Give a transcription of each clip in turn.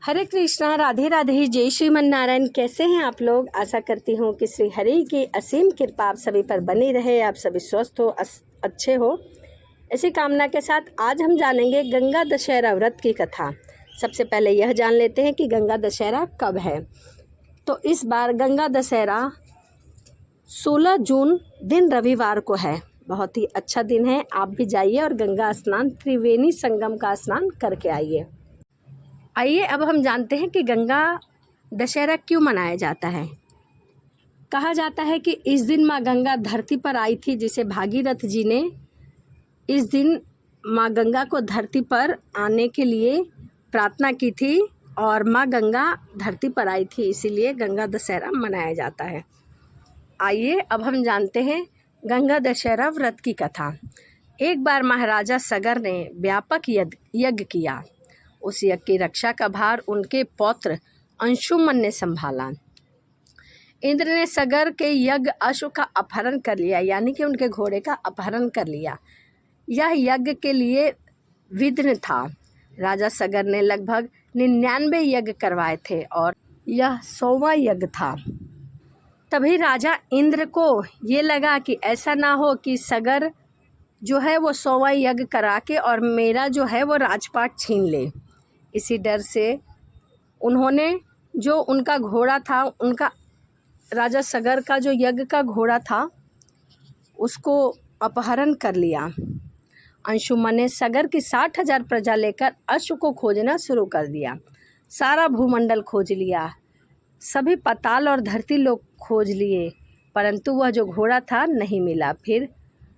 हरे कृष्णा, राधे राधे, जय श्रीमन नारायण। कैसे हैं आप लोग? आशा करती हूँ कि श्री हरि की असीम कृपा आप सभी पर बनी रहे, आप सभी स्वस्थ हो, अच्छे हो। इसी कामना के साथ आज हम जानेंगे गंगा दशहरा व्रत की कथा। सबसे पहले यह जान लेते हैं कि गंगा दशहरा कब है। तो इस बार गंगा दशहरा 16 जून दिन रविवार को है। बहुत ही अच्छा दिन है। आप भी जाइए और गंगा स्नान, त्रिवेणी संगम का स्नान करके आइए। आइए अब हम जानते हैं कि गंगा दशहरा क्यों मनाया जाता है। कहा जाता है कि इस दिन माँ गंगा धरती पर आई थी, जिसे भागीरथ जी ने इस दिन माँ गंगा को धरती पर आने के लिए प्रार्थना की थी और माँ गंगा धरती पर आई थी, इसीलिए गंगा दशहरा मनाया जाता है। आइए अब हम जानते हैं गंगा दशहरा व्रत की कथा। एक बार महाराजा सगर ने व्यापक यज्ञ किया। उस यज्ञ की रक्षा का भार उनके पौत्र अंशुमन ने संभाला। इंद्र ने सगर के यज्ञ अश्व का अपहरण कर लिया, यानी कि उनके घोड़े का अपहरण कर लिया। यह यज्ञ के लिए विघ्न था। राजा सगर ने लगभग 99 यज्ञ करवाए थे और यह 100वां यज्ञ था। तभी राजा इंद्र को ये लगा कि ऐसा ना हो कि सगर जो है वो 100वां यज्ञ करा के और मेरा जो है वो राजपाट छीन ले। इसी डर से उन्होंने जो उनका घोड़ा था, उनका राजा सगर का जो यज्ञ का घोड़ा था, उसको अपहरण कर लिया। अंशुमन ने सगर की 60,000 प्रजा लेकर अश्व को खोजना शुरू कर दिया। सारा भूमंडल खोज लिया, सभी पाताल और धरती लोग खोज लिए, परंतु वह जो घोड़ा था नहीं मिला। फिर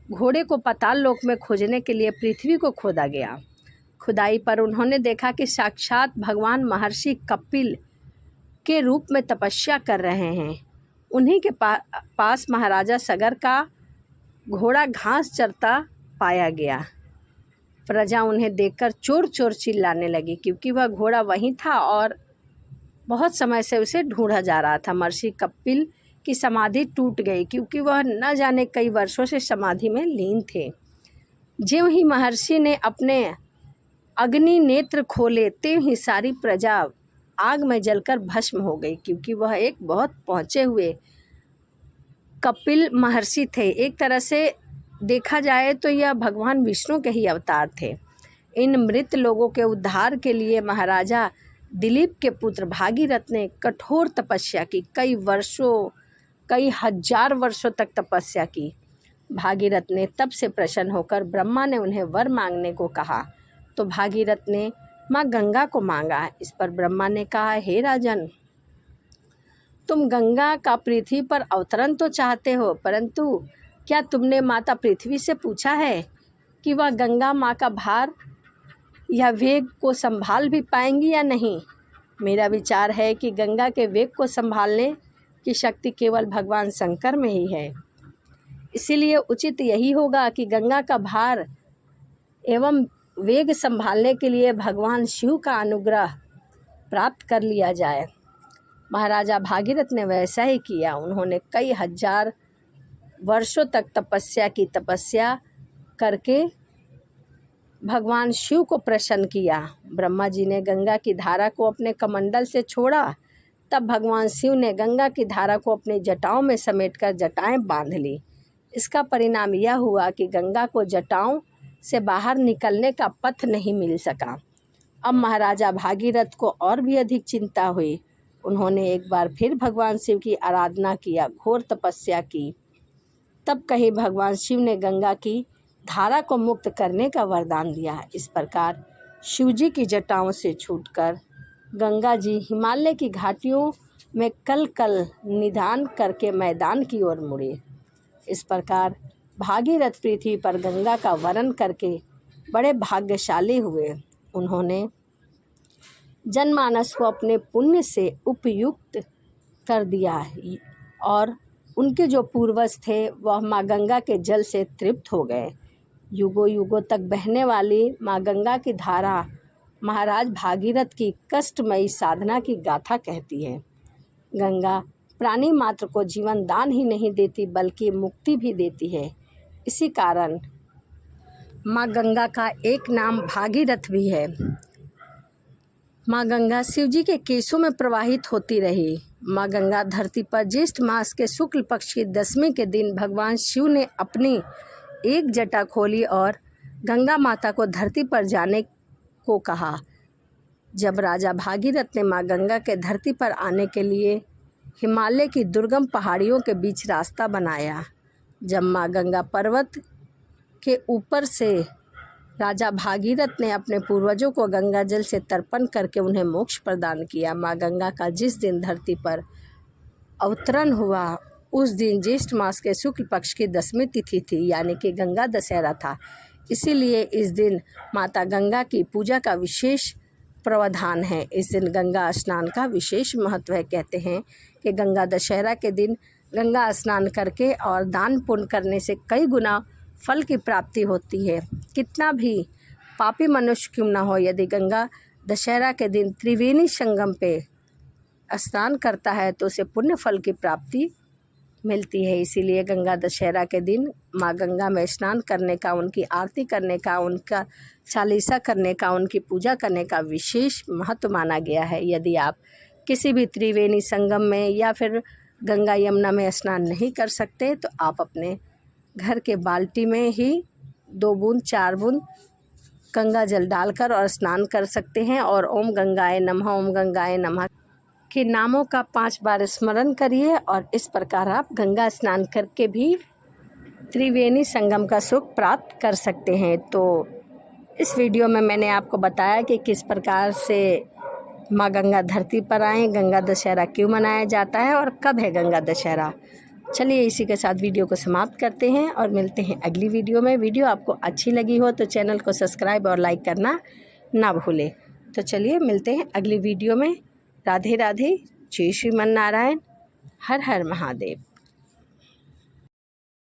घोड़े को पाताल लोक में खोजने के लिए पृथ्वी को खोदा गया। खुदाई पर उन्होंने देखा कि साक्षात भगवान महर्षि कपिल के रूप में तपस्या कर रहे हैं। उन्हीं के पास महाराजा सगर का घोड़ा घास चरता पाया गया। प्रजा उन्हें देखकर चोर चोर चिल्लाने लगी, क्योंकि वह घोड़ा वहीं था और बहुत समय से उसे ढूंढा जा रहा था। महर्षि कपिल की समाधि टूट गई, क्योंकि वह न जाने कई वर्षों से समाधि में लीन थे। ज्यों ही महर्षि ने अपने अग्नि नेत्र खोले, त्यों ही सारी प्रजा आग में जलकर भस्म हो गई, क्योंकि वह एक बहुत पहुँचे हुए कपिल महर्षि थे। एक तरह से देखा जाए तो यह भगवान विष्णु के ही अवतार थे। इन मृत लोगों के उद्धार के लिए महाराजा दिलीप के पुत्र भागीरथ ने कठोर तपस्या की। कई हजार वर्षों तक तपस्या की। भागीरथ ने तब से प्रसन्न होकर ब्रह्मा ने उन्हें वर मांगने को कहा, तो भागीरथ ने माँ गंगा को मांगा। इस पर ब्रह्मा ने कहा, हे राजन, तुम गंगा का पृथ्वी पर अवतरण तो चाहते हो, परंतु क्या तुमने माता पृथ्वी से पूछा है कि वह गंगा माँ का भार या वेग को संभाल भी पाएंगी या नहीं? मेरा विचार है कि गंगा के वेग को संभालने की शक्ति केवल भगवान शंकर में ही है। इसीलिए उचित यही होगा कि गंगा का भार एवं वेग संभालने के लिए भगवान शिव का अनुग्रह प्राप्त कर लिया जाए। महाराजा भागीरथ ने वैसा ही किया। उन्होंने कई हजार वर्षों तक तपस्या की। तपस्या करके भगवान शिव को प्रसन्न किया। ब्रह्मा जी ने गंगा की धारा को अपने कमंडल से छोड़ा, तब भगवान शिव ने गंगा की धारा को अपनी जटाओं में समेटकर जटाएं बांध ली। इसका परिणाम यह हुआ कि गंगा को जटाओं से बाहर निकलने का पथ नहीं मिल सका। अब महाराजा भागीरथ को और भी अधिक चिंता हुई। उन्होंने एक बार फिर भगवान शिव की आराधना किया, घोर तपस्या की। तब कहीं भगवान शिव ने गंगा की धारा को मुक्त करने का वरदान दिया। इस प्रकार शिवजी की जटाओं से छूटकर गंगा जी हिमालय की घाटियों में कल कल निदान करके मैदान की ओर मुड़े। इस प्रकार भागीरथ पृथ्वी पर गंगा का वरण करके बड़े भाग्यशाली हुए। उन्होंने जनमानस को अपने पुण्य से उपयुक्त कर दिया और उनके जो पूर्वज थे वह माँ गंगा के जल से तृप्त हो गए। युगों युगों तक बहने वाली माँ गंगा की धारा महाराज भागीरथ की कष्टमयी साधना की गाथा कहती है। गंगा प्राणी मात्र को जीवन दान ही नहीं देती, बल्कि मुक्ति भी देती है। इसी कारण माँ गंगा का एक नाम भागीरथ भी है। माँ गंगा शिव जी के केशों में प्रवाहित होती रही। माँ गंगा धरती पर ज्येष्ठ मास के शुक्ल पक्ष की 10वीं के दिन भगवान शिव ने अपनी एक जटा खोली और गंगा माता को धरती पर जाने को कहा। जब राजा भागीरथ ने माँ गंगा के धरती पर आने के लिए हिमालय की दुर्गम पहाड़ियों के बीच रास्ता बनाया, जब माँ गंगा पर्वत के ऊपर से राजा भागीरथ ने अपने पूर्वजों को गंगा जल से तर्पण करके उन्हें मोक्ष प्रदान किया। माँ गंगा का जिस दिन धरती पर अवतरण हुआ उस दिन ज्येष्ठ मास के शुक्ल पक्ष की 10वीं तिथि थी, यानी कि गंगा दशहरा था। इसीलिए इस दिन माता गंगा की पूजा का विशेष प्रावधान है। इस दिन गंगा स्नान का विशेष महत्व है। कहते हैं कि गंगा दशहरा के दिन गंगा स्नान करके और दान पुण्य करने से कई गुना फल की प्राप्ति होती है। कितना भी पापी मनुष्य क्यों ना हो, यदि गंगा दशहरा के दिन त्रिवेणी संगम पे स्नान करता है तो उसे पुण्य फल की प्राप्ति मिलती है। इसीलिए गंगा दशहरा के दिन माँ गंगा में स्नान करने का, उनकी आरती करने का, उनका चालीसा करने का, उनकी पूजा करने का विशेष महत्व माना गया है। यदि आप किसी भी त्रिवेणी संगम में या फिर गंगा यमुना में स्नान नहीं कर सकते तो आप अपने घर के बाल्टी में ही 2 बूंद 4 बूंद गंगा जल डालकर और स्नान कर सकते हैं और ओम गंगाए नमः के नामों का 5 बार स्मरण करिए और इस प्रकार आप गंगा स्नान करके भी त्रिवेणी संगम का सुख प्राप्त कर सकते हैं। तो इस वीडियो में मैंने आपको बताया कि किस प्रकार से माँ गंगा धरती पर आए, गंगा दशहरा क्यों मनाया जाता है और कब है गंगा दशहरा। चलिए इसी के साथ वीडियो को समाप्त करते हैं और मिलते हैं अगली वीडियो में। वीडियो आपको अच्छी लगी हो तो चैनल को सब्सक्राइब और लाइक करना ना भूलें। तो चलिए मिलते हैं अगली वीडियो में। राधे राधे, जय श्रीमन नारायण, हर हर महादेव।